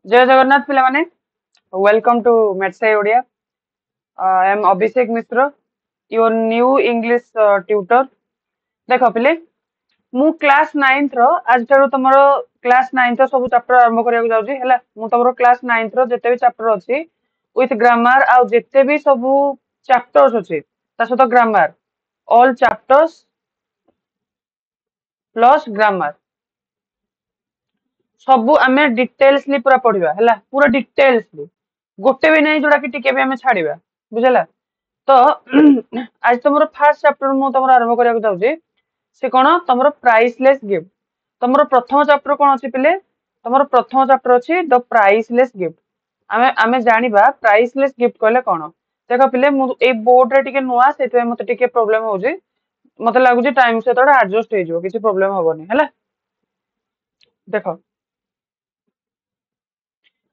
जय जगन्नाथ पिला माने वेलकम टू मेटसाई Odia I am Abhishek Mishra your new English tutor देख पिले मु क्लास 9th रो आज ठारू तमरो क्लास 9th सब चैप्टर आरंभ करिया जाउची हैला मु तमरो क्लास 9th रो जते भी चैप्टर अछि विथ ग्रामर आ जते भी सब चैप्टर्स अछि ता सहित grammar all chapters plus grammar सबू आमे डिटेल्सली पूरा पढ़िबा हैला पूरा डिटेल्सली गोटे भी नहीं जोड़ा कि टिके भी आमे छाड़िबा बुझला तो आज तुमरो फर्स्ट चैप्टर मु तुमरो आरंभ करिया जाउची से कोन तुमरो प्राइसलेस गिफ्ट तुमरो प्रथम चैप्टर कोन अछि पिले तुमरो प्रथम चैप्टर अछि द प्राइसलेस गिफ्ट आमे आमे जानिबा प्राइसलेस गिफ्ट कहले कोन देखो पिले मु ए बोर्ड रे टिके नुआ सेते मते टिके प्रॉब्लम होउची मते लागुची टाइम से तोड़ा एडजस्ट हे जो किछि प्रॉब्लम होबनी हैला देखो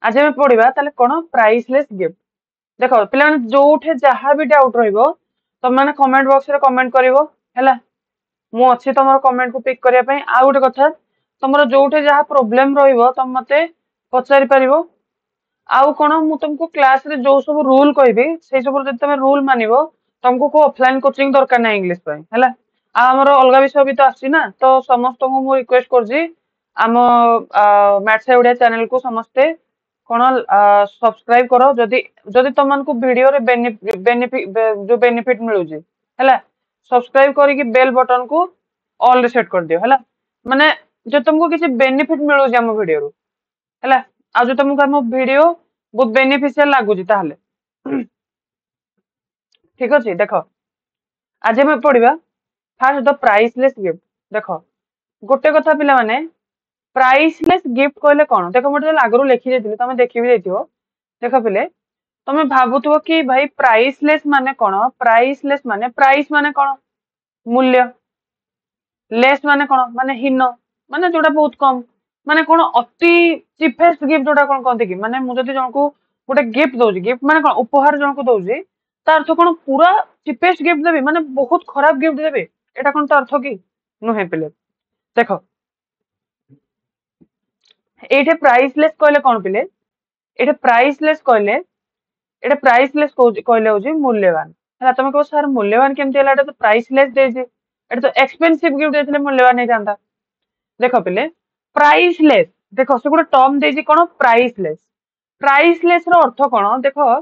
आज आमे पढिबा ताले कोन प्राइसलेस गिफ्ट देखो पिला जोठे जहा भी डाउट रहिबो तुम माने कमेंट बॉक्स रे कमेंट करिवो हैला मु अछि तमरो कमेंट को पिक करिया पई आ गुटे कथा तमरो जोठे जहा प्रॉब्लम रहिबो तुम मते पचारि परिवो आउ कोन मु तुमको क्लास रे जो सब रूल कहबी से सब जब तुम रूल मानिबो तुमको को ऑफलाइन कोचिंग दरकार ना इंग्लिश पई हैला आ हमरो अलगा विषय भी तो आछि ना तो समस्त को मु रिक्वेस्ट करजी आम मैथ्स ओडिया चैनल को समस्ते कोन सब्सक्राइब करो जदी जदी तुमन को वीडियो रे बेनिफिट जो बेनिफिट मिलु जी हैला सब्सक्राइब करी कि बेल बटन को ऑल रे सेट कर दियो हैला माने जो तुमको किसी बेनिफिट मिलु जी हम वीडियो रो हैला आ जो तुमको हम वीडियो बहुत बेनिफिशियल लागु जी ताहले ठीक अछि देखो आज हम पढिबा फर्स्ट द प्राइसलेस गिफ्ट देखो गोटे कथा पिला माने प्राइसलेस गिफ्ट कहले कोन देखो मोटे लागरो लिखि देथिले तमे देखि भी देथियो देखो पिले तमे भाबुथबो कि भाई प्राइसलेस माने कोन प्राइसलेस माने प्राइस माने कोन मूल्य लेस माने कोन माने हीन माने जोटा बहुत कम माने कोन अति चीपेस्ट गिफ्ट जोटा कोन कहते कि माने मु जदी जनको गोटे गिफ्ट दोजी गिफ्ट माने कोन उपहार जनको दोजी तार अर्थ कोन पूरा चीपेस्ट गिफ्ट देबी माने बहुत खराब गिफ्ट देबी एटा कोन तो अर्थ कि नुहे पिले देखो एठे प्राइसलेस कहले कोन पिले एठे प्राइसलेस कहले एठे प्राइसलेस कहले होजी मूल्यवान हला तमे को सर मूल्यवान केमति हला एटा तो प्राइसलेस दे जे एटा तो एक्सपेंसिव गिफ्ट देथिले मूल्यवान नहीं जानता देखो पिले प्राइसलेस देखो से गोटे टर्म देजी कोन प्राइसलेस रो अर्थ कोन देखो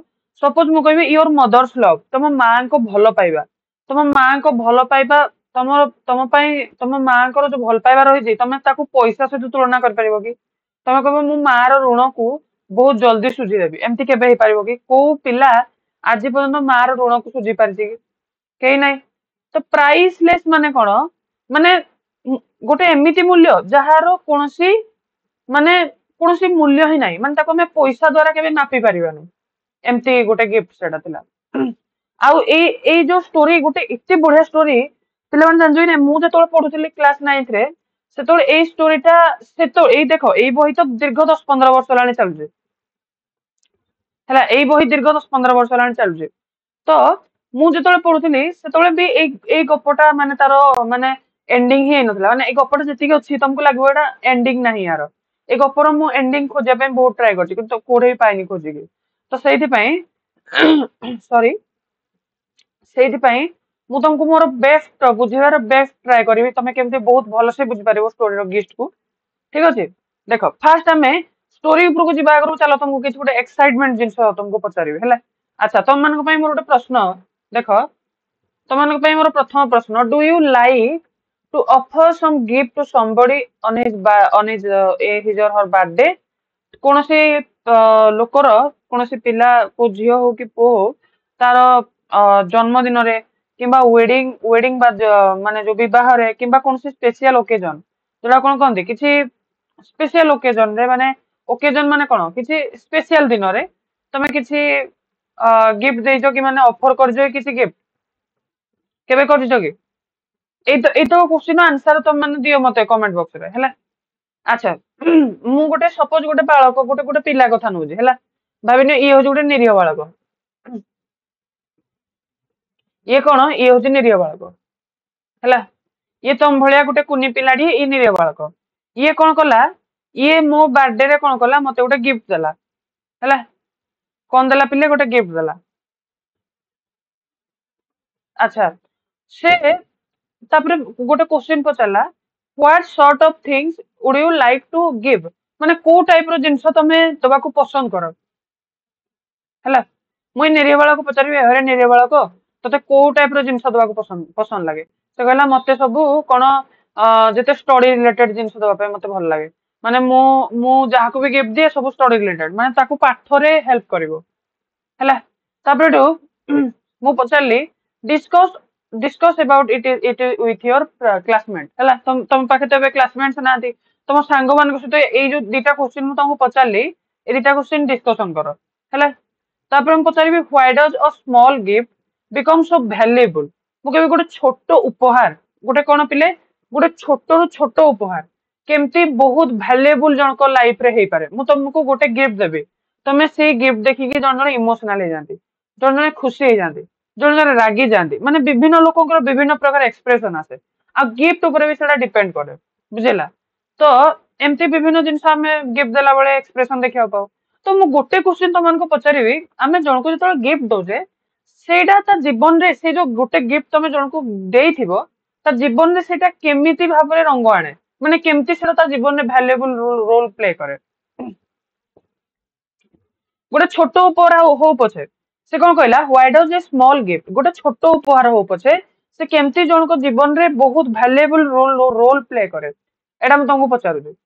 सपोज मु कहबी योर मदर्स लव तम मां को भलो पाइबा तम मां को भलो पाइबा तम तम पई तम मां को जो भल पाइबा रही जे तमे ताको पैसा से तुलना कर परिबो कि तमे कहबो मु मां रो ऋण को बहुत जल्दी सुझी देबी एमती केबे हे पारिबो कि को पिला आज पर्यंत मां रो ऋण को सुझी पारछि कि केही नाही तो प्राइसलेस माने कोन माने गोटे एमिति मूल्य जहार कोनसी माने कोनसी मूल्य ही नाही माने ताको हमें पैसा द्वारा केबे मापी परिबानी एमती गोटे गिफ्ट सेटा थिला आउ ए जो स्टोरी गोटे इते बढ़िया स्टोरी पिला माने जानजो नै मु जेतोळ पढुथिली क्लास 9th रे सेतोळ ए स्टोरीटा सेतो ए देखो ए बही तो दीर्घ 10-15 वर्ष लानी चलजे हैला ए बही दीर्घ 10-15 वर्ष लानी चलजे तो मु जेतोळे पढुथिली सेतोळे भी ए गपटा माने तारो माने एंडिंग ही नथला माने ए गपटा जति अछि तुमको लागबो एटा एंडिंग नाही यार ए गपर मु एंडिंग खोजे पे बहुत ट्राई करछि किंतु कोडे पाइनी खोजि तो सेति पई सॉरी सेति पई मु तुमको मोर बेस्ट बुझिबार बेस्ट ट्राई करबी तमे केमते बहुत भलो से बुझि पारिबो स्टोरी रो गिस्ट को ठीक अछि देखो फर्स्ट हमें स्टोरी ऊपर को जिबा आगरो चलो तुमको किछ गोटे एक्साइटमेंट जिंस तुमको पचारिबे हैला अच्छा तुम मानको पई मोर गोटे प्रश्न देखो तुम मानको पई मोर प्रथम प्रश्न do you like to offer some gift to somebody on his his or her birthday कोनोसी लोकर कोनोसी पिला को झियो हो कि पो हो तार जन्मदिन रे किंबा वेडिंग वेडिंग माने जो विवाह रे किंबा कोनोसी स्पेशल ओकेजन जोड़ा कोन कहंदी किछि स्पेशल ओकेजन रे माने ओकेजन माने कोन किछि स्पेशल दिन रे तमे किछि गिफ्ट देइछो कि माने ऑफर करजो किछि गिफ्ट केबे करजो कि एतो क्वेश्चन आंसर तुम माने दियो मते कमेंट बॉक्स रे हैला अच्छा मु गोटे सपोज गोटे बालक गोटे गोटे पिला कथा नउजी हैला भाबिने ये हो गोटे निरीह बालक ये कोन ये हो निरीह बालक हैला ये तम भलिया गोटे कुनी पिलाडी ये निरीह बालक ये कोन कला ये मो बर्थडे रे कौन कला मते गोटे गिफ्ट देला है कौन देला पिले गोटे गिफ्ट देला अच्छा से तापरे गोटे क्वेश्चन पचारला what sort of things would you like to give माने को टाइप रो जिंस तमे दबा को पसंद करो है मुई निरीह बाला को पचारि अरे निरीह बाला को तते को टाइप रो जिंस दबा को पसंद पसंद लागे से कहला मते सब कोन जते स्टडी रिलेटेड जिंस दबा पे मते भल लागे माने मु जहा को भी गिफ्ट दिए सब स्टडी रिलेटेड माने ताको पाठरे हेल्प करिवो है तापरे मु पचारली discuss discuss about it with your classmate है तुम पाखे तो क्लासमेट्स ना तुम सांग मान सहित ये दीटा क्वेश्चन मुझे पचारली ये दीटा क्वेश्चन डिस्कसन कर है तापर पचारि why does a small gift become so valuable मुझे गोटे छोट उपहार गोटे कौन पिले गोटे छोट रु छोट उपहार केमती बहुत वैल्यूएबल जनक लाइफ रे हे पारे मु तुमको गोटे गिफ्ट देबी तमे से गिफ्ट देखिकी जन जन इमोशनल हो जाती जन जन खुशी हो जाती जन जन रागी जाती माने विभिन्न लोकंकर विभिन्न प्रकार एक्सप्रेशन आसे आ गिफ्ट ऊपर भी सेटा डिपेंड करे बुझेला तो एमती विभिन्न जिनस आमे गिफ्ट देला बेले एक्सप्रेशन देखिया पाऊ तो मु गोटे क्वेश्चन तुमन को पचारिबी आमे जन को जतले गिफ्ट दोजे सेटा ता जीवन रे से जो गोटे गिफ्ट तमे जन को देइथिबो ता जीवन रे सेटा केमिति भाबरे रंग आणे माने केमिति सेटा ता जीवन रे वैल्यूएबल रोल प्ले करे गोटे छोट उपहार हो पछे से कौन कहला why does a small gift गोटे छोट उपहार हो पछे से केमती जन को जीवन रे बहुत वैल्यूएबल रोल प्ले करे एटा मैं तुमको पचारुछी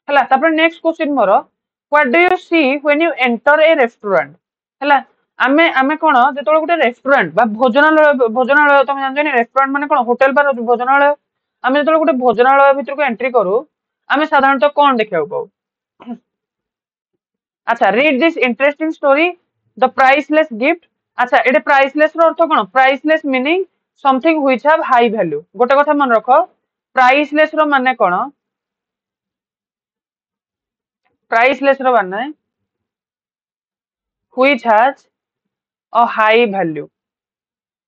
है तापर next question more what do you see when you enter a restaurant है आमे आमे कोन जेतोले गोटे रेस्टोरेंट बा भोजनालय तुम जानजनी रेस्टोरेंट माने कोन होटल बा भोजनालय आमे जेतोले गोटे भोजनालय भीतर को एंट्री करू आमे साधारणतः कोन देखिया पाऊ अच्छा read this interesting story the priceless gift अच्छा एटे प्राइसलेस रो अर्थ कोन priceless meaning something which have high value गोटे कथा मन रखो प्राइसलेस रो माने कोन प्राइसलेस रो माने which has a high value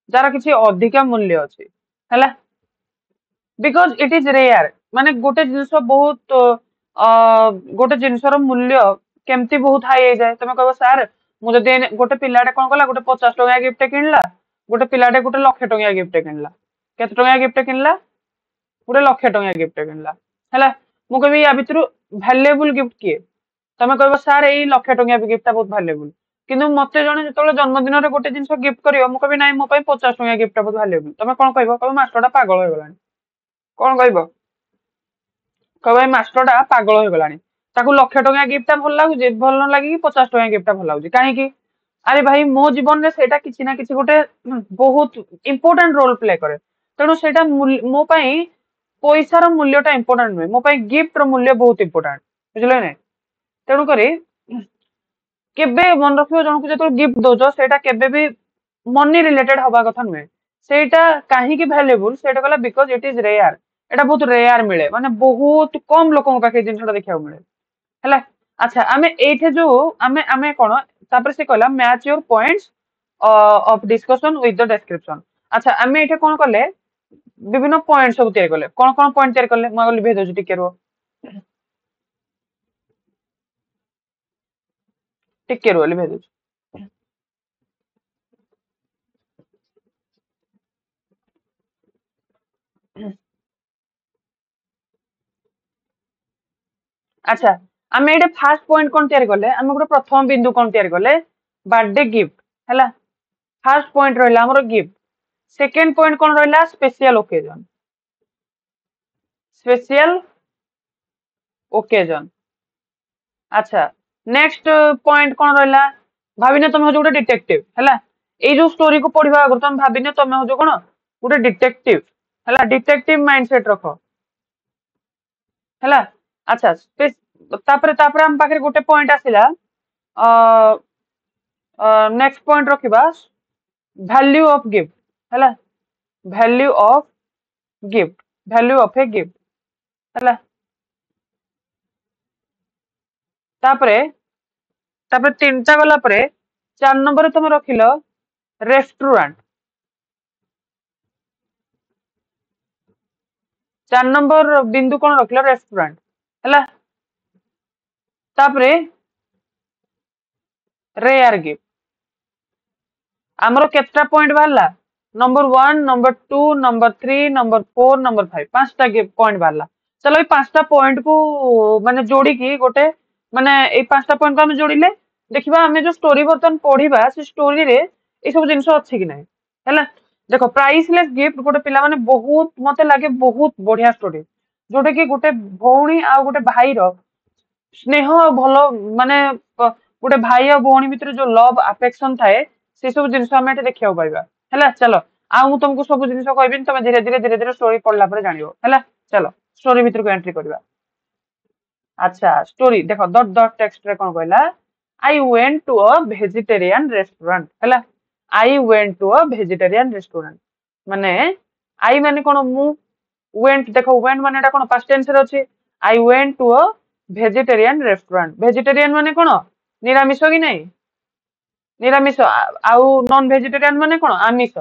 jar किसी अधिका मूल्य अछि हैला बिकॉज इट इज रेयर माने गोटे जिंस बहुत गोटे जिनसर मूल्य केमती बहुत हाई हो जाए तुम कह सार मुझे गोटे पिलाटे कौन कला गोटे 50 टंका गिफ्ट किनला गोटे पिलाटे गोटे 1,00,000 टंका गिफ्ट किनला केते टंका गिफ्ट किनला गोटे 1,00,000 टंका गिफ्ट किनला है मु कह या भितर वैल्यूएबल गिफ्ट किए तुम कह सार यही 1,00,000 टंका गिफ्ट बहुत वैल्यूएबल किंतु मते जने जो जन्मदिन में गोटे जिन गिफ्ट कर मुझे ना मो 50 टंका गिफ्ट बहुत वैल्यूएबल तुम कौन कह मास्टर पागल हो गलानी कौन कह कह मास्टर पागल हो गलानी ताकू 1,00,000 टंका गिफ्ट भल लगुच भल न लगे 50 टंका गिफ्ट भल लगुच कहीं अरे भाई मो जीवन में सेटा किसी ना किसी गोटे बहुत इंपोर्टेंट रोल प्ले करे तेणु सेटा मो पाई पैसार मूल्यटा इंपोर्टेंट नुहे मो पाई गिफ्ट रो मूल्य बहुत इंपोर्टेंट बुझल ना तेणु करी केबे मन रखियो जन को जो गिफ्ट दोज सेटा केबे भी मनी रिलेटेड हवा कथा नुहे सेटा कहीं वैल्यूएबल सेटा कहला बिकॉज इट इज रेयर एटा बहुत रेयर मिले माने बहुत कम लोकों पाखे जिनसटा देखा मिले है अच्छा आमे एठे जो आमे आमे कोन तापर से कहला match your points of discussion with the description अच्छा आमे एठे कोन करले विभिन्न पॉइंट सब तैयार करले कोन पॉइंट तैयार करले म लिखि दउछि टिके रो लिखि दउछि अच्छा आमे एठे फर्स्ट पॉइंट कोन तैयार करले आमे गोटे प्रथम बिंदु कोन तैयार करले बर्थडे गिफ्ट हैला फर्स्ट पॉइंट रहला हमर गिफ्ट सेकंड पॉइंट कोन रहला स्पेशल ओकेजन अच्छा नेक्स्ट पॉइंट कोन रहला भाबिने तुम हो गोटे डिटेक्टिव हैला ए जो स्टोरी को पढ़िबा अगर तुम भाबिने तुम हो कोन गोटे डिटेक्टिव हैला डिटेक्टिव माइंडसेट रखो हैला अच्छा तापरे तापरे हम पाखे गोटे पॉइंट आसिला नेक्स्ट पॉइंट रखिबा वैल्यू ऑफ गिफ्ट हैला value of gift value of a gift हैला तापरे तापरे तीनटा गला परे 4 नंबर तुम रखिलो रेस्टोरेंट 4 नंबर बिंदु कौन रखिलो रेस्टोरेंट हैला तापरे रेयर गिफ्ट आमर केतटा पॉइंट बाहरला number 1 number 2 number 3 number 4 number 5 पांचटा पॉइंट बाहरला चलो ये पांचटा पॉइंट को माने जोड़ी की गोटे माने ये पांचटा पॉइंट को हम जोड़िले देखिबा हमें जो स्टोरी बर्तन पढ़िबा से स्टोरी रे ए सब जिंस अछि कि नै हैला देखो प्राइसलेस गिफ्ट गोटे पिला माने बहुत मते लागे बहुत बढ़िया स्टोरी जोटे कि गोटे भौणी आ गोटे भाई रो स्नेह भलो माने गोटे भाई और भौणी भितर जो लव अफेक्शन थाए से सब जिंस हम एटे देखियो पाइबा हैला चलो आ मु तुमको सब जिंस कहबिन तमे धीरे धीरे धीरे धीरे स्टोरी पढ़ला पर जानियो हैला चलो स्टोरी भितर को एंट्री करबा अच्छा स्टोरी देखो डॉट डॉट टेक्स्ट रे कोन कहला I went to a vegetarian restaurant हैला I went to a vegetarian restaurant माने आई माने कोन मु वेंट देखो वेंट माने एटा कोन पास्ट टेंस रे अछि I went to a vegetarian restaurant vegetarian माने कोन निरामिष कि नै निरामिष आउ नॉन वेजिटेरियन माने कोन आमिष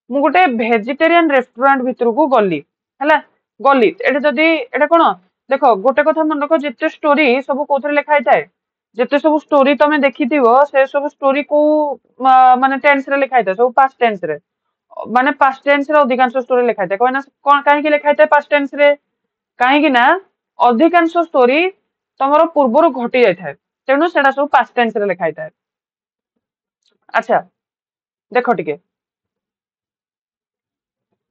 मु गोटे वेजिटेरियन रेस्टोरेंट भितर को गली हैला गली एटा जदी एटा कोन देखो गोटे कथा मन रखो जेते स्टोरी सब कोथरे लिखा हिताए जेते सब स्टोरी तमे देखिथिबो से सब स्टोरी को माने टेंस रे लिखा हिताए सब पास्ट टेंस रे माने पास्ट टेंस रे अधिकांश स्टोरी लिखा हिताए कोना कोन काहे कि लिखा हिताए पास्ट टेंस रे काहे कि ना अधिकांश स्टोरी तमरो पूर्वरु घटी जाय थाए तेनु सेडा सब पास्ट टेंस रे लिखा हिताए अच्छा देखो टिके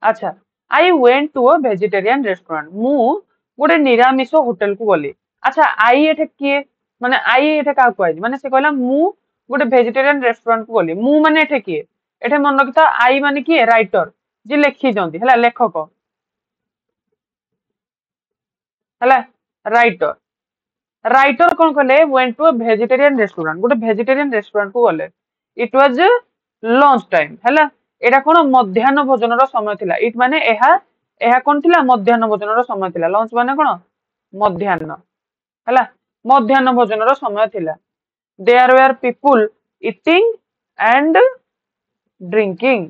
अच्छा I went to a vegetarian restaurant मु गोटे निरामिष होटल को गली अच्छा आई एठे किए माने आई एठे का कहै माने से कहला मु गोटे वेजिटेरियन रेस्टोरेंट को गली मु माने एठे किए एठे मन रखिता आई माने किए राइटर जे लेखि जंती हला लेखक हला राइटर राइटर कोन कहले went to a vegetarian restaurant गोटे वेजिटेरियन रेस्टोरेंट को गले इट वाज लंच टाइम हला एटा कोन मध्याह्न भोजन रो समय थिला इट माने एहा एहा कोन थिला मध्याह्न भोजन रो समय थिला लंच माने कोन मध्याह्न हला मध्याह्न भोजन रो समय थिला there were people eating and drinking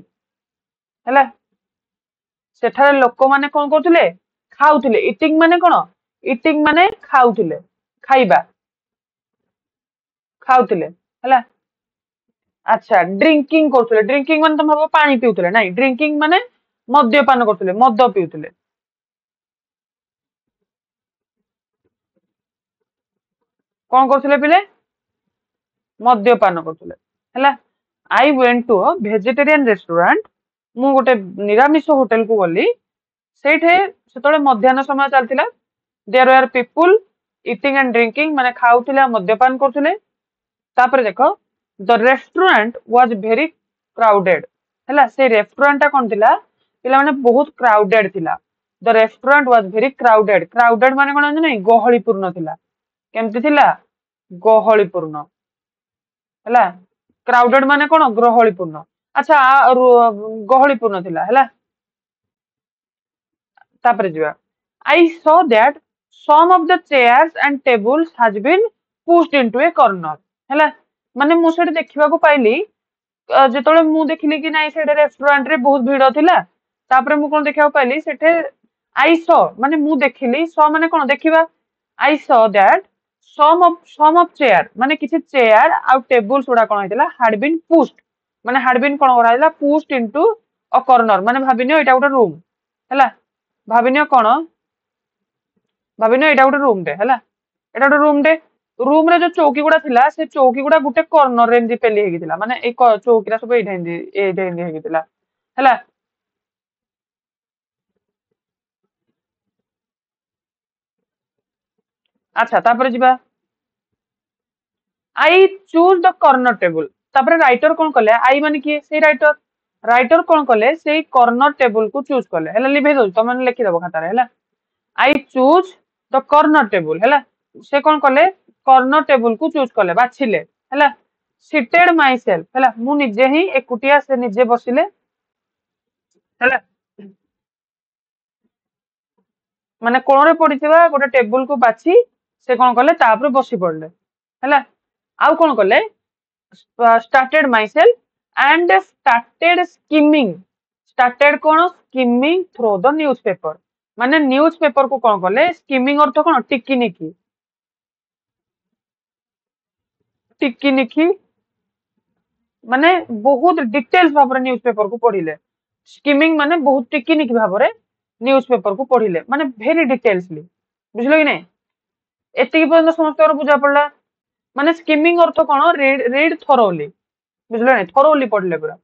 हला सेठारे लोक माने कोन करथुले खाउथुले ईटिंग माने कोन ईटिंग माने खाउथुले खाइबा खाउथुले हला अच्छा ड्रिंकिंग करथुले ड्रिंकिंग माने तुम पानी पिउथुले नाही ड्रिंकिंग माने मद्यपान करथुले मद पिउथुले कोन करथुले पिले मद्यपान करथुले हला I went to a vegetarian restaurant मु गोटे निरामिष होटल को गली सेठे सेतले मध्याह्न समय चलतिला there were people eating and drinking माने खाउथुले मद्यपान करथुले तापर देखो the restaurant was very crowded हैला से रेस्टोरेंट ता कोन थिला पिला माने बहुत क्राउडेड थिला the restaurant was very crowded crowded माने कोन नै गहली पूर्ण थिला केमति थिला गहली पूर्ण हैला क्राउडेड माने कोन गहली पूर्ण अच्छा गहली पूर्ण थिला हैला तापर जिवा आई saw that some of the chairs and tables has been pushed into a corner हैला माने मु सेठ देखिबा को पाइली जेतोले मु देखिली कि नाही सेठ रेस्टोरेंट रे बहुत भीड़ थिला तापरे मु कोन देखिबा पाइली सेठे आई सॉ माने मु देखिली सॉ माने कोन देखिबा I saw that some of chair माने किछि चेयर आ टेबल्स उडा कोन हैतिला had been pushed माने had been कोन कराइला pushed into a corner माने भाबिनियो एटा गोटे रूम हैला भाबिनियो कोन भाबिनियो एटा गोटे रूम दे हैला एटा गोटे रूम रे जो चौकी गुडा थिला से चौकी गुडा गुटे कॉर्नर रे एमदी पेली हेगी थिला माने ए चौकीरा सब ए ढेंदी हेगी थिला हैला अच्छा तापर जिबा I choose the corner table तापर राइटर कोन कले आई माने की से राइटर राइटर कोन कले से कॉर्नर टेबल को चूज कले हैला लिभे दो त माने लिखि देबो खाता रे हैला I choose the corner table हैला से कोन कले कॉर्नर टेबल को चूज कले बाछिले हैला सीटेड माई सेल्फ हैला मु निजे ही एकुटिया से निजे बसिले हैला माने कोन रे पडिथिबा गोटे टेबल को बाछि से कोन कले तापर बसी पड़ले हैला आउ कोन कले started myself and started skimming started cone skimming through the newspaper माने न्यूज पेपर को कौन कले स्किमिंग अर्थ कौन टिकिनिकी टिकिनिकी माने बहुत डिटेल्स भाव न्यूज पेपर को पढ़िले स्किमिंग माने बहुत टिकिनिकी भाव न्यूज पेपर को पढ़िले माने भेरी डिटेल्सली बुझल कि नहीं एति पर्यंत समस्त बुझा पड़ा माने स्किमिंग अर्थ कौन रीड रीड थरोली बुझल नहीं थरोली पढ़ले पूरा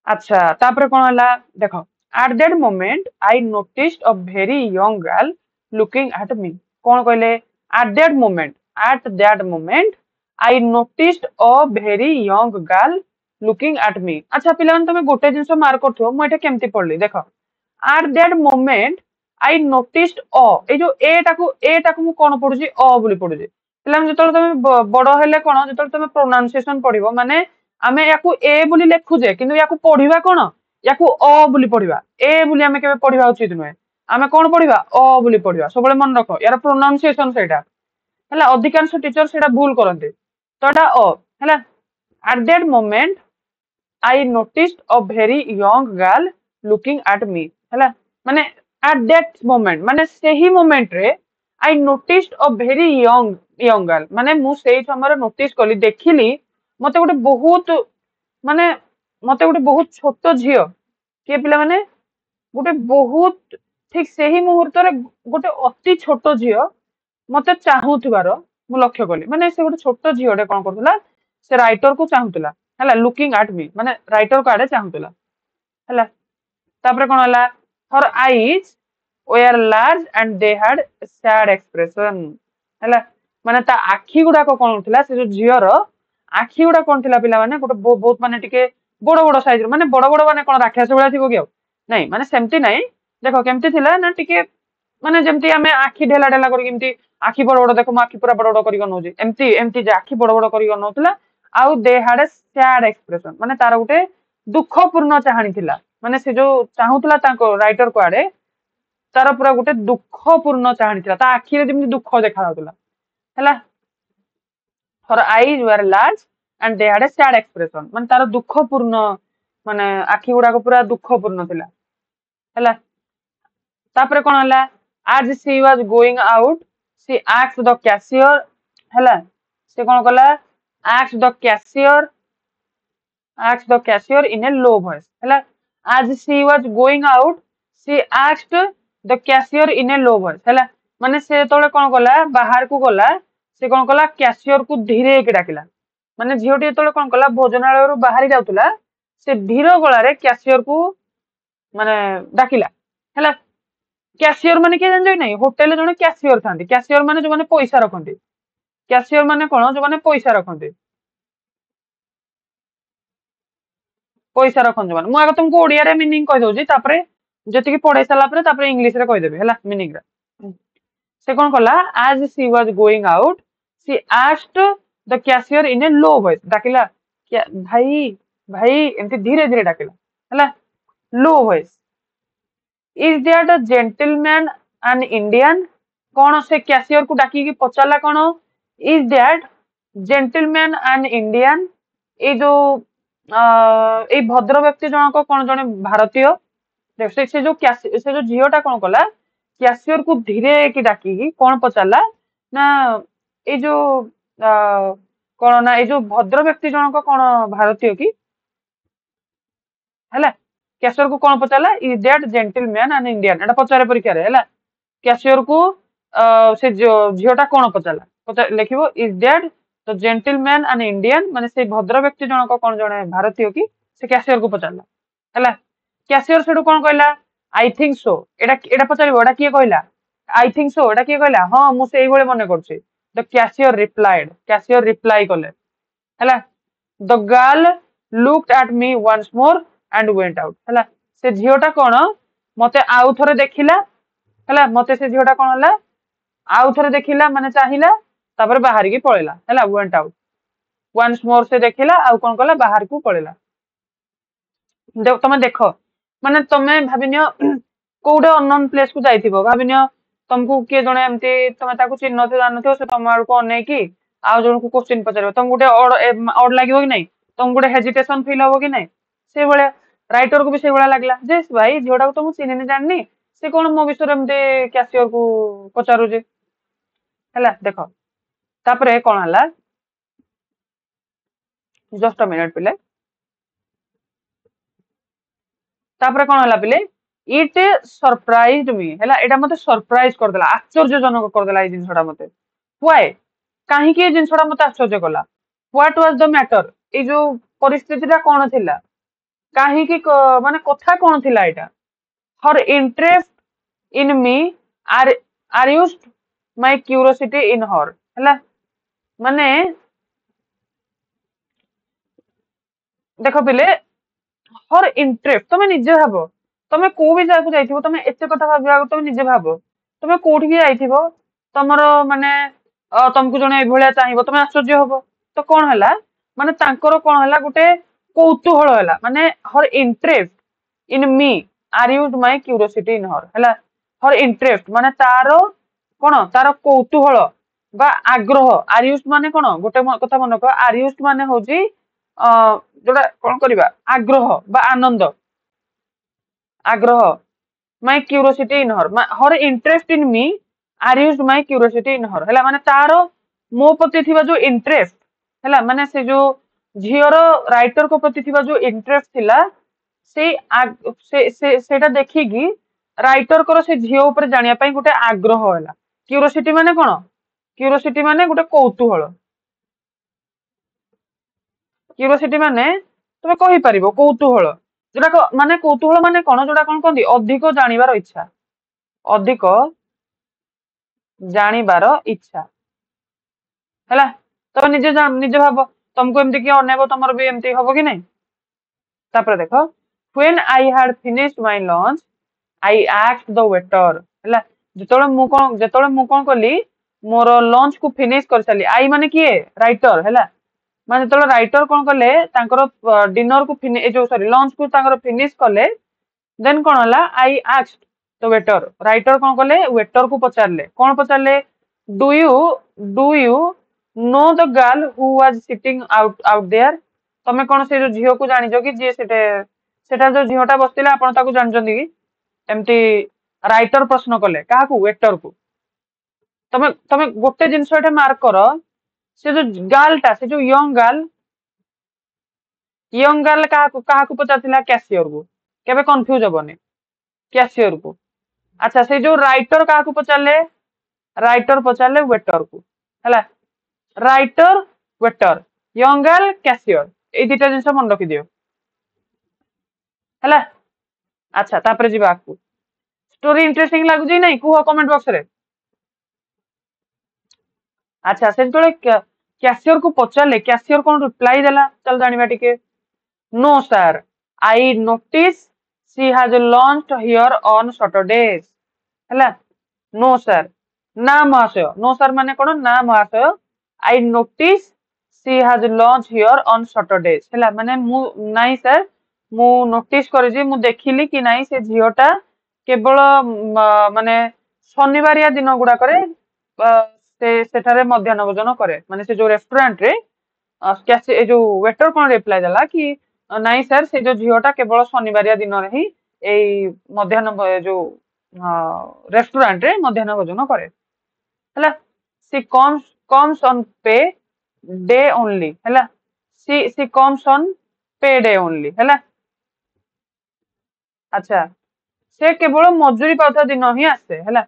अच्छा तापर कौन हला देखो at that moment I noticed a very young girl looking at me कौन कहले at that moment I noticed a very young girl looking at me अच्छा पिला तुम गोटे जिनस मार्क करथो मु एटा केमती पढ़ली देखो at that moment I noticed ए जो ए टाकू मु कोन पढुची बोली पढुची पिला जतल तुम बड़ हेले कोन जतल तुम प्रोनाउंसिएशन पढिबो माने आमे याकू ए बोली लेखुजे किंतु याकू पढिबा कोन याकू बोली पढिबा ए बोली आमे केबे पढिबा उचित नुहे आमे कोन पढिबा बोली पढिबा सबले मन रखो यार प्रोनाउंसिएशन सेटा हला अधिकांश टीचर सेटा भूल करंते तो एटा हला at that moment I noticed a very young girl looking at me हला माने at that moment माने सही मोमेंट रे I noticed a very young girl माने मु सेही समय नोटिस कली देखिली मते गोटे बहुत माने मते गोटे बहुत छोट झियो किए पिला माने गोटे बहुत ठीक सही मुहूर्त रे गोटे अति छोट झियो मते चाहूथिबार मु लक्ष्य कली माने से गोटे छोट झियोटे कोन करथुला से राइटर को चाहूथिला हला लुकिंग एट मी माने राइटर को आडे चाहूथिला हला तापरे कोन हला her eyes were large and they had sad expression हला माने ता आखी गुडा को कोन थिला से जो झियोर आखी गुडा कोन थिला पिला माने गोटे बहुत माने टिके बड़ बड़ साइज माने बड़ बड़ माने कोन राक्षस गुडा थिबो कि नहीं माने सेमती नहीं देखो केमती थिला ना टिके माने जेमती हमें आखी ढेला ढेला करी केमती आखी बड़ बड़ देखो म आखी पूरा बड़ बड़ करी नउजी एमती एमती जे आखी बड़ बड़ करी नउतला आउ they had a sad expression माने तार गुटे दुखपूर्ण चाहणी थिला माने से जो चाहूतला ताको राइटर को आडे तार पूरा गोटे दुखपूर्ण चाहणी थिला ता आखी रे जेमती दुख देखा जाउतला हला her eyes were large and they had a sad expression माने तार दुखपूर्ण माने आखी गुडा को पूरा दुखपूर्ण थिला हला तापरे कोन हला as she was going out she asked the cashier हला से कोन कला asked the cashier in a low voice हला as she was going out she asked the cashier in a low voice हला माने से तोले कोन कला बाहर को गला से कोन कला कैशियर को धीरे के डाकिला माने झियोटी तोले कोन कला भोजनालय रु बाहरी जाउतला से धीर गला रे कैशियर को माने डाकिला हला कैशियर माने के जान नहीं होटल जने कैशियर थांती कैशियर माने जो माने पैसा रखंती कैशियर माने कोन जो माने पैसा रखंती पैसा रखन जो माने मु आगे तुमको ओडिया रे मीनिंग कहि दोजी तापरे जति कि पढाई साला परे तापरे इंग्लिश रे कहि देबे हला मीनिंग रे से कोन कला as she was going out she asked the cashier in a low voice डाकिला क्या भाई भाई एमती धीरे धीरे डाकिला हला low voice is that a gentleman an Indian कौन से कैशियर को डाकी की पचाला कौन is that gentleman an Indian ए जो ए भद्र व्यक्ति जनक कौन जने भारतीय से जो झियोटा कौन कला कैशियर को धीरे की डाकी कौन पचाला ना ए जो कौन ना ए जो भद्र व्यक्ति जनक कौन भारतीय की हला कैशियर को कौन पचाला is that gentleman an Indian एटा पचारे परीक्षा रे हला कैशियर को से जो झियोटा कौन पचाला लिखिबो is that the gentleman an Indian माने से भद्र व्यक्ति जनक कौन जने भारतीय की से कैशियर को पचाला हला कैशियर सेडू कौन कहला आई थिंक सो एटा पचारिबो एटा किए कहला आई थिंक सो एटा किए कहला हां मु सेही भले मने करछि द कैशियर रिप्लाई कले हला the girl looked at me once more and went out हला से झियोटा कोन मते आउ थरे देखिला हला मते से झियोटा कोन हला आउ थरे देखिला माने चाहिला तापर बाहर की पळेला हला वेंट आउट वंस मोर से देखिला आउ कोन कला बाहर को पळेला तमे देखो माने तमे भाबिनियो कोडे अननोन प्लेस को जाइथिबो भाबिनियो तुमको के जने एमती तमे ताको चिन्ह थे जान थे से तम आड़ को अने की आ जन को क्वेश्चन पचारबो तुम गुटे ऑड लागिवो कि नहीं तुम गुटे हेजिटेशन फील होबो कि नहीं से बळे राइटर को भी से बळे लागला जे भाई झोडा को तो मु चिन्ह नहीं जाननी से कौन मो विषय एमती कैशियर को पचारुजे है देख तापर कौन है जस्ट अ मिनिट पिले तापर कौन है पिले इट सरप्राइज मी है एटा मते सरप्राइज करदेला आश्चर्यजनक करदेला ए जिनसटा मते व्हाई कहीं ये जिनसटा मते आश्चर्य कला व्हाट वाज द मैटर ए जो परिस्थितिटा कौन थिला कहीं माने कथा कौन थिला एटा her interest in me aroused my curiosity in her है माने देख पिले हर इंटरेस्ट तुम निजे भाव तुम को भी जगह जाइथिबो तुम एते कथा भाबिया तुम निजे भाव तुम कोठी की जाइथिबो तमरो माने तुमको जने एभलिया चाहिबो तुम आश्चर्य हबो तो कौन हला माने तांकर कौन हला गुटे कौतूहल हला माने her interest in me aroused my curiosity in her हला हर इंटरेस्ट माने तारो कौन तार कौतूहल बा आग्रह आर यूज्ड माने कौन गोटे कथा मन को आर यूज्ड माने होजी जोड़ा कौन करबा आग्रह बा आनंद आग्रह my curiosity in her interest in me aroused my curiosity in her है माने तारो मो प्रति थिबा जो इंटरेस्ट है माने से जो झीर राइटर को प्रति थिबा जो इंटरेस्ट थिला सेटा देखिकी राइटर को से झील ऊपर जानिया पई गोटे आग्रह है क्यूरियोसिटी माने कौन क्यूरियोसिटी माने गोटे कौतूहल क्यूरियोसिटी माने तुम कहि परिबो कौतूहल जोटा माने कौतूहल माने कौन जोटा कौन कहती अधिक जानिबार इच्छा अधिक जानिबार इच्छा है तुम निजे निजे भाव तुमको एमती किए अनेब तुम भी एमती हम कि नहीं तापर देख when I had finished my lunch I asked the waiter है जेतोले मु कोन कली मोर लंच को फिनिश कर साली आई माने किए राइटर है माने जेतोले राइटर कोन कले तांकर डिनर को जो सॉरी लंच को तांकर फिनिश कले देन कोन हला I asked the waiter writer कोन कले वेटर को पचारले कोन पचारले do you know the girl who was sitting out there तमे कोन से जो झियो को जानि जो कि जे सेटा जो झियोटा बसतिला आपण ताको जानजंदी कि एमती राइटर प्रश्न कले काहा को वेटर को तमे तमे गोटे जिंस एटा मार्क करो से जो गर्लटा से जो यंग गर्ल काहा को पचारतिला कैशियर को केबे कंफ्यूज होबने कैशियर को अच्छा से जो राइटर काहा को पचारले राइटर पचारले वेटर को हला writer waiter young girl cashier ए दुटा जिंस मन रखि दियो हला अच्छा तापर जीवा आकु स्टोरी इंटरेस्टिंग लागु जी नहीं कुह कमेंट बॉक्स रे अच्छा से जो कैशियर को पचारले कैशियर कौन रिप्लाई देला चल जानिबा टिके no sir I notice she has launched here on Saturdays हला नो सर ना महाशय नो सर माने कोन ना महाशय I notice she has launch here on Saturdays हला माने मु नाइ सर मु नोटिस करे जे मु देखिली कि नाइ से झियोटा केवल माने शनिवारिया दिन गुडा करे से सेठारे मध्याह्न भोजन करे माने से जो रेस्टोरेंट रे कैसे जो वेटर कोन रिप्लाई देला कि नाइ सर से जो झियोटा केवल शनिवारिया दिन रे ही एई मध्याह्न जो रेस्टोरेंट रे मध्याह्न भोजन करे हला सी कम्स ऑन पे डे ओनली हला सी कम्स ऑन पे डे ओनली हला अच्छा से केवल मजूरी पाउथा दिन ही आसे हला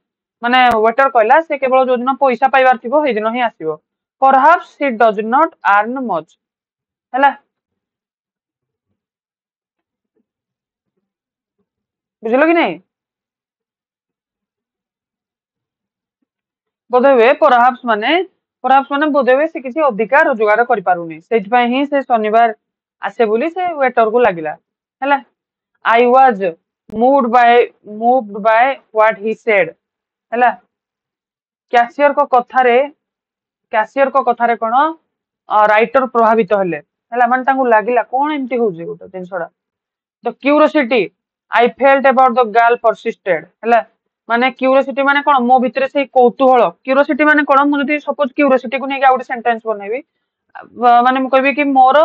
माने वेटर कहला से केवल जो दिन पैसा पाइबार थिबो हे दिन ही आसीबो perhaps she does not earn much हला बुझलो कि नहीं बोधवे परहैप्स माने बोधवे से किसी अधिकार रोजगार करि पारुनी सेठ पय ही से शनिवार आसे बोली से वेटर को लागिला हला I was moved by what he said हला कैशियर को कथारे कोन राइटर प्रभावित हेले हला माने तांगु लागिला कोन एमती होउजे गोटे जिंसडा the curiosity I felt about the girl persisted हला माने क्यूरियोसिटी माने कोन मो भितरे से कौतूहल क्यूरियोसिटी माने कोन मु जदी सपोज क्यूरियोसिटी को नै आ गोटे सेंटेंस बनैबी माने मु कहबी कि मोर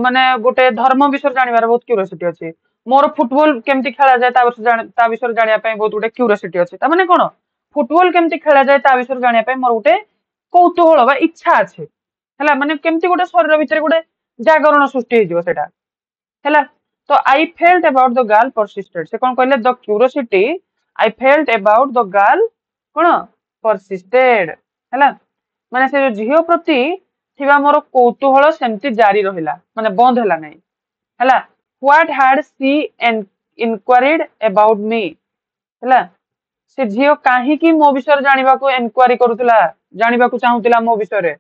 ମାନେ ଗୋଟେ ଧର୍ମ ବିଷୟରେ ଜାଣିବାର ବହୁତ କ୍ୟୁରିयोसिटी ଅଛି। ମୋର ଫୁଟବଲ କେମିତି ଖେଳା ଯାଏ ତା ବିଷୟରେ ଜାଣିବା ପାଇଁ ବହୁତ ଗୋଟେ କ୍ୟୁରିयोसिटी ଅଛି। ତା ମାନେ କଣ ଫୁଟବଲ କେମିତି ଖେଳା ଯାଏ ତା ବିଷୟରେ ଜାଣିବା ପାଇଁ ମୋର ଗୋଟେ କୌତୁହଳ ବା ଇଚ୍ଛା ଅଛି ହେଲା। ମାନେ କେମିତି ଗୋଟେ ଶରୀର ଭିତରେ ଗୋଟେ ଜାଗରଣ ସୃଷ୍ଟି ହେଇଯିବ ସେଟା ହେଲା। ତ I felt about the girl persisted, ସେ କଣ କହିଲେ the curiosity I felt about the girl କଣ परसिस्टेड ହେଲା। ମାନେ ସେ ଯୋଉ ଝିଅ ପ୍ରତି ଥିବା ମୋର କୌତୁହଳ ସେମିତି ଜାରି ରହିଲା, ମାନେ ବନ୍ଦ ହେଲା ନାହିଁ ହେଲା। What had she inquired about me ହେଲା। ସେ ଝିଅ କାହିଁକି ମୋ ବିଷୟରେ ଜାଣିବାକୁ ଏନକ୍ୱାରି କରୁଥିଲା, ଜାଣିବାକୁ ଚାହୁଁଥିଲା ମୋ ବିଷୟରେ।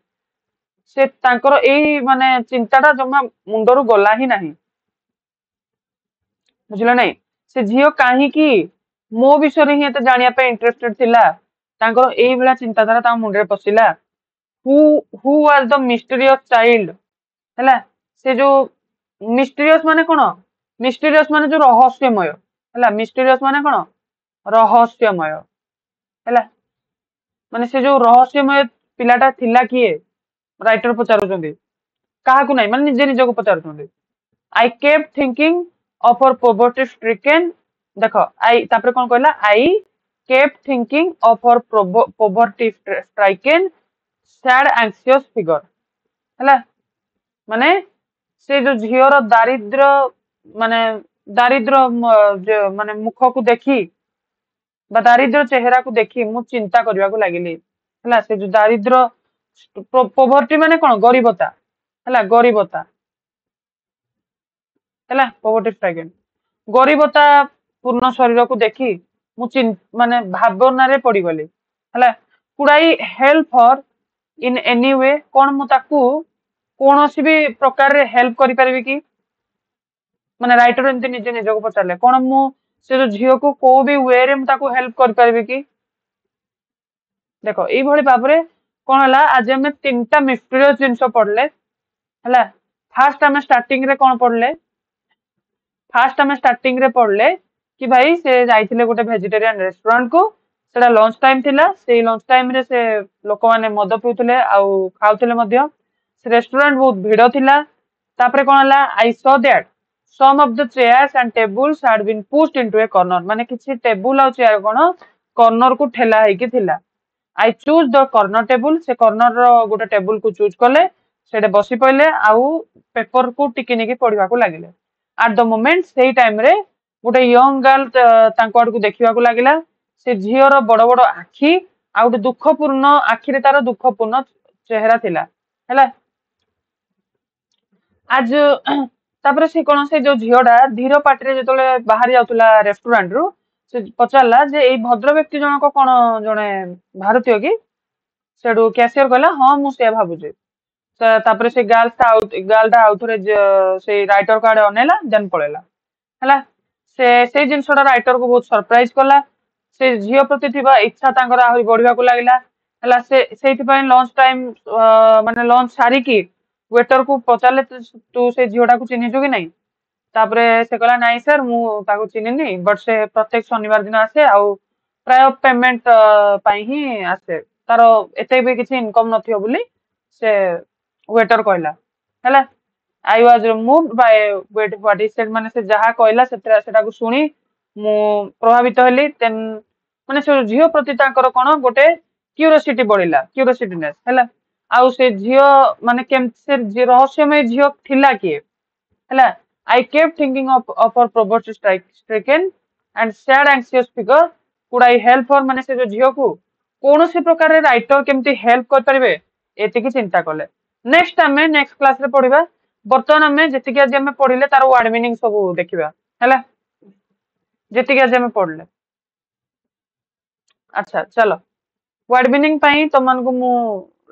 ସେ ତାଙ୍କର ଏଇ ମାନେ ଚିନ୍ତାଟା ଜମା ମୁଣ୍ଡରୁ ଗଲା ହିଁ ନାହିଁ, ବୁଝିଲ ନାଇଁ। ସେ ଝିଅ କାହିଁକି ମୋ ବିଷୟରେ ହିଁ ଏତେ ଜାଣିବା ପାଇଁ ଇଣ୍ଟରେଷ୍ଟେଡ ଥିଲା, ତାଙ୍କର ଏଇଭଳିଆ ଚିନ୍ତାଧାରା ତାଙ୍କ ମୁଣ୍ଡରେ ପଶିଲା। who was the mysterious child ହେଲା। ସେ ଯୋଉ ମିଷ୍ଟେରିୟସ୍ ମାନେ କଣ, ମିଷ୍ଟେରିୟସ୍ ମାନେ ଯୋଉ ରହସ୍ୟମୟ ହେଲା। ମିଷ୍ଟେରିୟସ୍ ମାନେ କଣ ରହସ୍ୟମୟ ହେଲା। ମାନେ ସେ ଯୋଉ ରହସ୍ୟମୟ ପିଲାଟା ଥିଲା କିଏ, ରାଇଟର ପଚାରୁଛନ୍ତି। କାହାକୁ ନାହିଁ, ମାନେ ନିଜେ ନିଜକୁ ପଚାରୁଛନ୍ତି। I kept thinking of her poverty stricken, ଦେଖ ଆଇ ତାପରେ କଣ କହିଲା, I kept thinking of her poverty stricken sad anxious figure ହେଲା। ମାନେ ସେ ଯୋଉ ଝିଅର ଦାରିଦ୍ର ମାନେ ମାନେ ମୁଖକୁ ଦେଖି ବା ଦାରିଦ୍ର ଚେହେରାକୁ ଦେଖି ମୁଁ ଚିନ୍ତା କରିବାକୁ ଲାଗିଲି ହେଲା। ସେ ଯୋଉ ଦାରିଦ୍ର ପୋଭର୍ଟି ମାନେ କଣ ଗରିବତା ହେଲା, ଗରିବତା ହେଲା। ପୋଭର୍ଟି ଷ୍ଟ୍ରାଇକେନ୍ ଗରିବତା ପୂର୍ଣ୍ଣ ଶରୀରକୁ ଦେଖି ମୁଁ ମାନେ ଭାବନାରେ ପଡିଗଲି ହେଲା। Could I help her in any way, କଣ ମୁଁ ତାକୁ କୌଣସି ବି ପ୍ରକାରରେ ହେଲ୍ପ କରିପାରିବି କି। ମାନେ ରାଇଟର ଏମିତି ନିଜେ ନିଜକୁ ପଚାରିଲେ କଣ ମୁଁ ସେ ଯୋଉ ଝିଅକୁ କୋଉ ବି ୱେରେ ମୁଁ ତାକୁ ହେଲ୍ପ କରିପାରିବି କି। ଦେଖ ଏଇଭଳି ଭାବରେ କଣ ହେଲା, ଆଜି ଆମେ ତିନିଟା ମିଷ୍ଟେରିୟସ୍ ଜିନିଷ ପଢିଲେ ହେଲା। ଫାର୍ଷ୍ଟ ଆମେ ଷ୍ଟାର୍ଟିଂ ରେ କଣ ପଢିଲେ, ଫାର୍ଷ୍ଟ ଆମେ ଷ୍ଟାର୍ଟିଂ ରେ ପଢିଲେ କି ଭାଇ ସେ ଯାଇଥିଲେ ଗୋଟେ ଭେଜିଟେରିଆନ ରେଷ୍ଟୁରାଣ୍ଟ କୁ, ସେଟା ଲଞ୍ଚ ଟାଇମ ଥିଲା। ସେଇ ଲଞ୍ଚ ଟାଇମ ରେ ସେ ଲୋକମାନେ ମଦ ପିଉଥିଲେ ଆଉ ଖାଉଥିଲେ ମଧ୍ୟ। ସେ ରେଷ୍ଟୁରାଣ୍ଟ ବହୁତ ଭିଡ ଥିଲା। ତାପରେ କଣ ହେଲା, ଆଇ ସ that some of the chairs and tables had been pushed into a corner, ମାନେ କିଛି ଟେବୁଲ ଆଉ ଚେୟାର କଣ କର୍ଣ୍ଣର କୁ ଠେଲା ହେଇକି ଥିଲା। I choose the corner table, ସେ କର୍ଣ୍ଣର ର ଗୋଟେ ଟେବୁଲ କୁ ଚୁଜ କଲେ, ସେଠି ବସି ପଇଲେ ଆଉ ପେପର କୁ ଟିକି ନିକି ପଢିବାକୁ ଲାଗିଲେ। ଆଟ ଦ ମୋମେଣ୍ଟ ସେଇ ଟାଇମ ରେ ଗୋଟେ ୟଙ୍ଗ ଗାର୍ଲ ତାଙ୍କ ଆଡକୁ ଦେଖିବାକୁ ଲାଗିଲା। ସେ ଝିଅର ବଡ ବଡ ଆଖି ଆଉ ଗୋଟେ ଦୁଃଖପୂର୍ଣ୍ଣ ଆଖିରେ ତାର ଦୁଃଖପୂର୍ଣ୍ଣ ଚେହେରା ଥିଲା ହେଲା। ଆଜ ତାପରେ ସେ କଣ, ସେ ଯୋଉ ଝିଅଟା ଧୀର ପାଟିରେ ଯେତେବେଳେ ବାହାରି ଯାଉଥିଲା ରେଷ୍ଟୁରାଣ୍ଟ ରୁ, ସେ ପଚାରିଲା ଯେ ଏଇ ଭଦ୍ର ବ୍ୟକ୍ତି ଜଣକ କଣ ଜଣେ ଭାରତୀୟ କି। ସେଠୁ କ୍ୟାସିୟର କହିଲା ହଁ ମୁଁ ସେୟା ଭାବୁଛି। ତାପରେ ସେ ଗାର୍ଲଟା ଆଉଥରେ ସେଇ ରାଇଟର କୁ ଆଡେ ଅନେଇଲା, ଦେନ୍ ପଳେଇଲା ହେଲା। ସେଇ ଜିନିଷଟା ରାଇଟର କୁ ବହୁତ ସରପ୍ରାଇଜ କଲା। ସେ ଝିଅ ପ୍ରତି ଥିବା ଇଚ୍ଛା ତାଙ୍କର ଆହୁରି ବଢିବାକୁ ଲାଗିଲା ହେଲା। ସେଇଥିପାଇଁ ଲଞ୍ଚ ଟାଇମ ମାନେ ଲଞ୍ଚ ସାରିକି ୱେଟର କୁ ପଚାରିଲେ ତୁ ସେ ଝିଅଟାକୁ ଚିହ୍ନିଛୁ କି ନାଇଁ। ତାପରେ ସେ କହିଲା ନାଇଁ ସାର୍ ମୁଁ ତାକୁ ଚିହ୍ନିନି, ବଟ୍ ସେ ପ୍ରତ୍ୟେକ ଶନିବାର ଦିନ ଆସେ ଆଉ ପ୍ରାୟ ପେମେଣ୍ଟ ପାଇଁ ହିଁ ଆସେ, ତାର ଏତେ ବି କିଛି ଇନକମ ନଥିବ ବୋଲି ସେ ୱେଟର କହିଲା ହେଲା। I was moved by what he said, ମାନେ ସେ ଯାହା କହିଲା ସେଟାକୁ ଶୁଣି ମୁଁ ପ୍ରଭାବିତ ହେଲି। ଦେନ୍ ମାନେ ସେ ଝିଅ ପ୍ରତି ତାଙ୍କର କଣ ଗୋଟେ କ୍ୟୁରିଓସିଟି ବଢିଲା, କ୍ୟୁରିଓସିଟିନେସ ହେଲା। ଆଉ ସେ ଝିଅ ମାନେ କେମିତି, ସେ ରହସ୍ୟମୟ ଝିଅ ଥିଲା କିଏ ହେଲା। I kept thinking of her poverty stricken and sad anxious figure, could I help her, ମାନେ ସେ ଯୋଉ ଝିଅକୁ କୌଣସି ପ୍ରକାରରେ ରାଇଟର କେମିତି ହେଲ୍ପ କରିପାରିବେ ଏତିକି ଚିନ୍ତା କଲେ। ନେକ୍ସଟ ଆମେ ନେକ୍ସଟ କ୍ଲାସରେ ପଢିବା। ବର୍ତ୍ତମାନ ଆମେ ଯେତିକି ଆଜି ଆମେ ପଢିଲେ ତାର ୱାର୍ଡ ମିନିଂ ସବୁ ଦେଖିବା ହେଲା, ଯେତିକି ଆଜି ଆମେ ପଢିଲେ। ଆଚ୍ଛା ଚାଲ ୱାର୍ଡ ମିନିଂ ପାଇଁ ତମମାନଙ୍କୁ ମୁଁ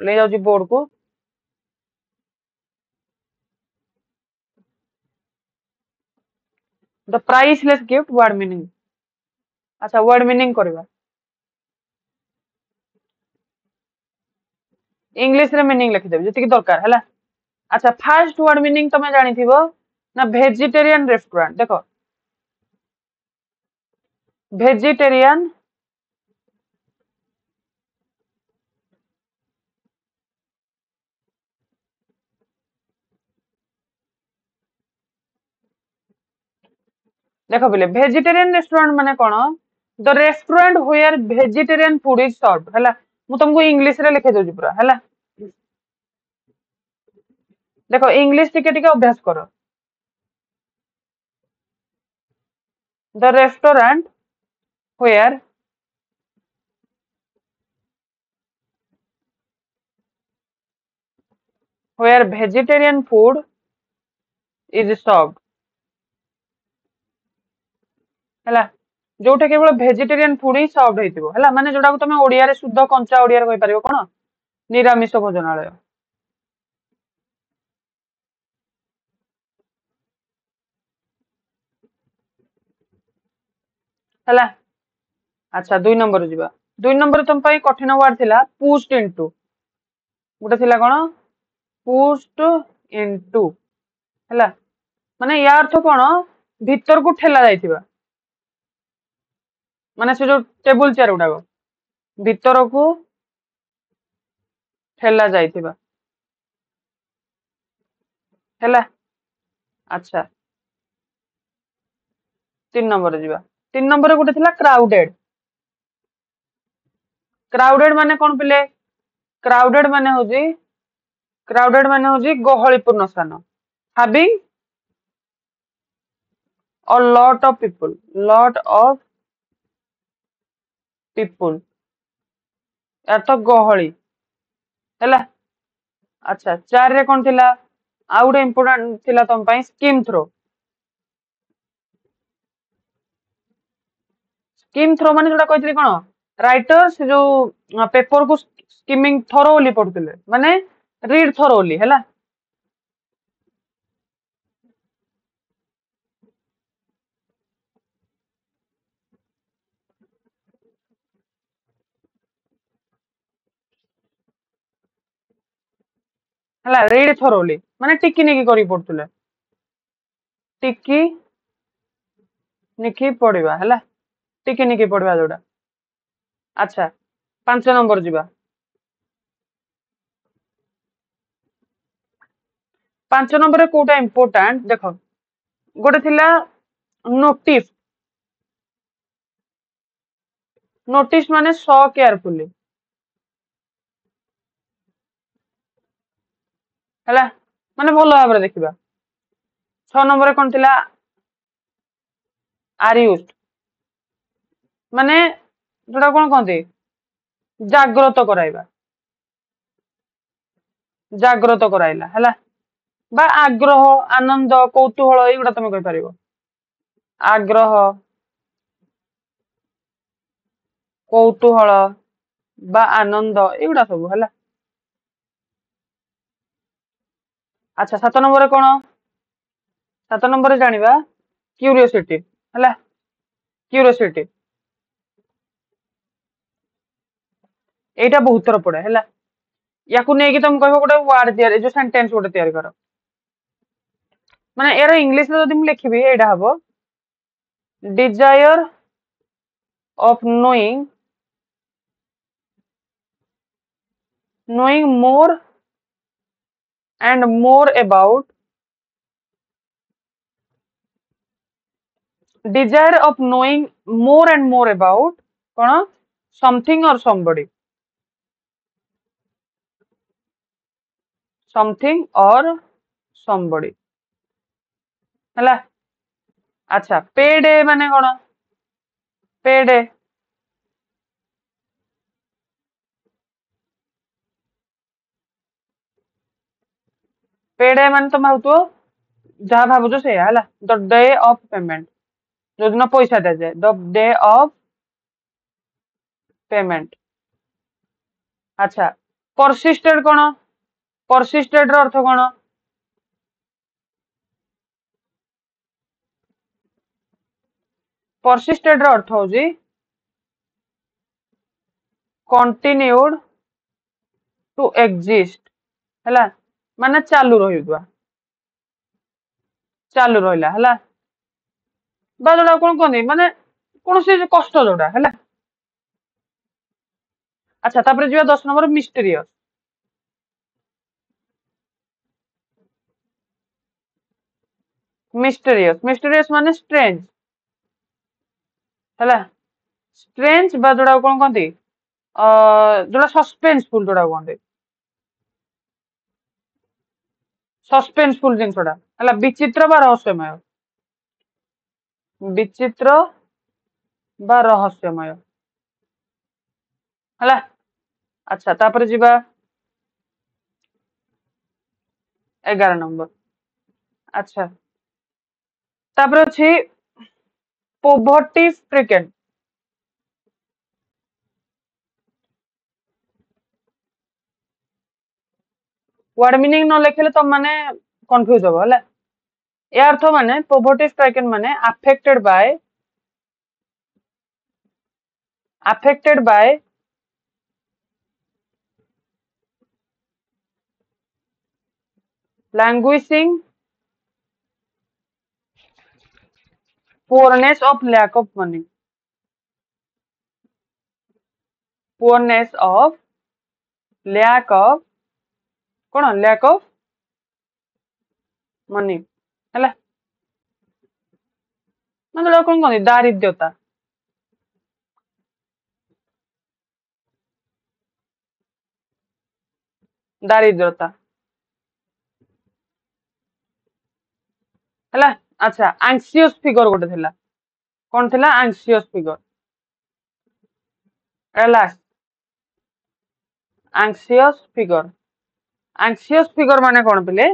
ନେଇ ଯାଉଛି ବୋର୍ଡ କୁ। The priceless gift word meaning. अच्छा वर्ड मीनिंग करवा इंग्लिश रे मीनिंग लिखिदेबी जति दरकार है। अच्छा फास्ट वर्ड मीनिंग तुम जानी ना वेजिटेरियन रेस्टोरेंट। देखो वेजिटेरियन देखो बोले वेजिटेरियन रेस्टोरेंट माने कौन the restaurant where vegetarian food is served हैला मु तुमको इंग्लिश रे लिखे दोजी पूरा हैला देखो इंग्लिश टिके टिके अभ्यास करो the restaurant where vegetarian food is served हैला जोटा केवल वेजिटेरियन फूड ही सर्व्ड हेतिबो हैला माने जोटा को तुम ओडिया रे शुद्ध कंचा ओडिया रे कहि परिबो कोन निरामिष भोजनालय हैला अच्छा 2 नंबर जीवा 2 नंबर तुम पाई कठिन वर्ड थिला पुश्ड इनटू गोटे थिला कोन पुश्ड इनटू हैला माने या अर्थ कोन भीतर को ठेला जाइथिबा माने से जो टेबल चेयर उडागो भीतर को ठेला जाइथिबा हैला अच्छा 3 नंबर जीवा 3 नंबर गोटे थिला क्राउडेड क्राउडेड माने कोन पिले क्राउडेड माने होजी गहळीपूर्ण स्थान having a lot of people अर्थ गहळी हैला अच्छा 4 रे कोन थिला आ गुटे इंपोर्टेंट थिला तम पई स्कीम थ्रो माने जोटा कहथिली कोन राइटर से जो पेपर को स्कीमिंग थरोली पढुतिले माने रीड थरोली हैला हैला रीड थरोली माने टिकी निकी करी पढुतिले टिकी निकी पढिबा हैला टिकी निकी पढिबा जोटा अच्छा 5 नंबर जीवा 5 नंबर कोटा इंपोर्टेंट देखो गोटे थिला नोटिस नोटिस माने सो केयरफुली हैला माने भलो भाबरे देखिबा 6 नंबर कोन थिला आर यूज्ड माने जोटा कोन कहंती जाग्रत कराइला हैला बा आग्रह आनंद कौतूहल एगुड़ा तुम कहि परिबो आग्रह कौतूहल बा आनंद एगुड़ा सब हैला अच्छा 7 नंबर कोन 7 नंबर जानिबा क्यूरियोसिटी हैला क्यूरियोसिटी एटा बहुत थर पड़े हैला याकू नेकी तुम कहबो गोटे वर्ड तयारी जो सेंटेंस गोटे तयारी करो माने एरो इंग्लिश रे जदि मु लिखिबी एटा हबो desire of knowing more and more about desire of knowing more and more about कौन something or somebody हैला अच्छा पेड माने कौन पेड पेड माने तुम भावुतो जहाँ भावुछ से है द डे ऑफ पेमेंट जो दिन पैसा दे जाए द डे ऑफ पेमेंट अच्छा परसिस्टेड कौन परसिस्टेड रो अर्थ कौन परसिस्टेड रो अर्थ होजी कंटिन्यूड टू एग्जिस्ट हैला माने चालू रहिबा चालू रहिला हैला बा जोड़ा कौन कहनी माने कौन से कष्ट जोड़ा हैला अच्छा तापर जीवा 10 नंबर मिस्टीरियस मिस्टीरियस मिस्टीरियस माने स्ट्रेंज ହେଲା ଷ୍ଟ୍ରେଞ୍ଜ ବା ଯୋଉଟା କଣ କହନ୍ତି ଯୋଉଟା ସସ୍ପେନ୍ସଫୁଲ ଯୋଉଟା କୁହନ୍ତି ସସ୍ପେନ୍ସଫୁଲ ଜିନିଷଟା ହେଲା ବିଚିତ୍ର ବା ରହସ୍ୟମୟ ବିଚିତ୍ର ବା ରହସ୍ୟମୟ ହେଲା ଆଚ୍ଛା ତାପରେ ଯିବା 11 ନମ୍ବର ଆଚ୍ଛା ତାପରେ ଅଛି ପୋଭର୍ଟି ଷ୍ଟ୍ରିକେନ୍ ওয়ার্ড মিনিং ন লেখিলে তোম মানে কনফ্यूज হবো ହେଲା या अर्थ माने पोवर्टी स्ट्राइकन माने affected by languishing poorness of lack of money poorness of lack of कौन lack of money ହେଲା ମାନେ କଣ କହନ୍ତି ଦାରିଦ୍ର୍ୟତା ଦାରିଦ୍ର୍ୟତା ହେଲା ଆଚ୍ଛା anxious figure ଗୋଟେ ଥିଲା କଣ ଥିଲା anxious figure relax anxious figure ମାନେ କଣ ପିଲେ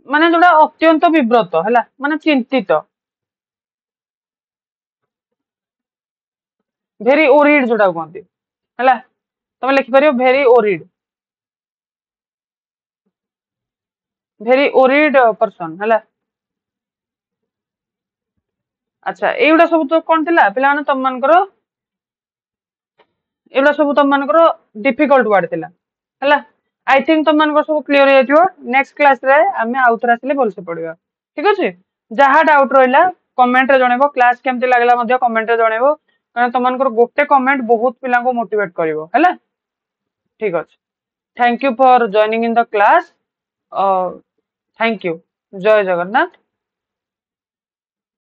ମାନେ ଯୋଉଟା ଅତ୍ୟନ୍ତ ବିବ୍ରତ ହେଲା ମାନେ ଚିନ୍ତିତ ଭେରି ଓରିଡ୍ ଯୋଉଟା କୁହନ୍ତି ହେଲା ତମେ ଲେଖିପାରିବ ଭେରି ଓରିଡ୍ ପର୍ସନ ହେଲା ଆଚ୍ଛା ଏଇଗୁଡା ସବୁ ତ କଣ ଥିଲା ପିଲାମାନେ ତମମାନଙ୍କର ଏଗୁଡା ସବୁ ତମମାନଙ୍କର ଡିଫିକଲ୍ଟ ୱାର୍ଡ ଥିଲା ହେଲା आई थिंक ତମମାନଙ୍କର ସବୁ କ୍ଲିୟର ହେଇଯାଇଥିବ ନେକ୍ସଟ କ୍ଲାସରେ ଆମେ ଆଉଥରେ ଆସିଲେ ଭଲସେ ପଢିବା ଠିକ ଅଛି ଯାହା ଡାଉଟ ରହିଲା କମେଣ୍ଟରେ ଜଣେଇବ କ୍ଲାସ କେମିତି ଲାଗିଲା ମଧ୍ୟ କମେଣ୍ଟରେ ଜଣେଇବ କାରଣ ତମମାନଙ୍କର ଗୋଟେ କମେଣ୍ଟ ବହୁତ ପିଲାଙ୍କୁ ମୋଟିଭେଟ କରିବ ହେଲା ଠିକ ଅଛି thank you for joining in the class thank you जय जगन्नाथ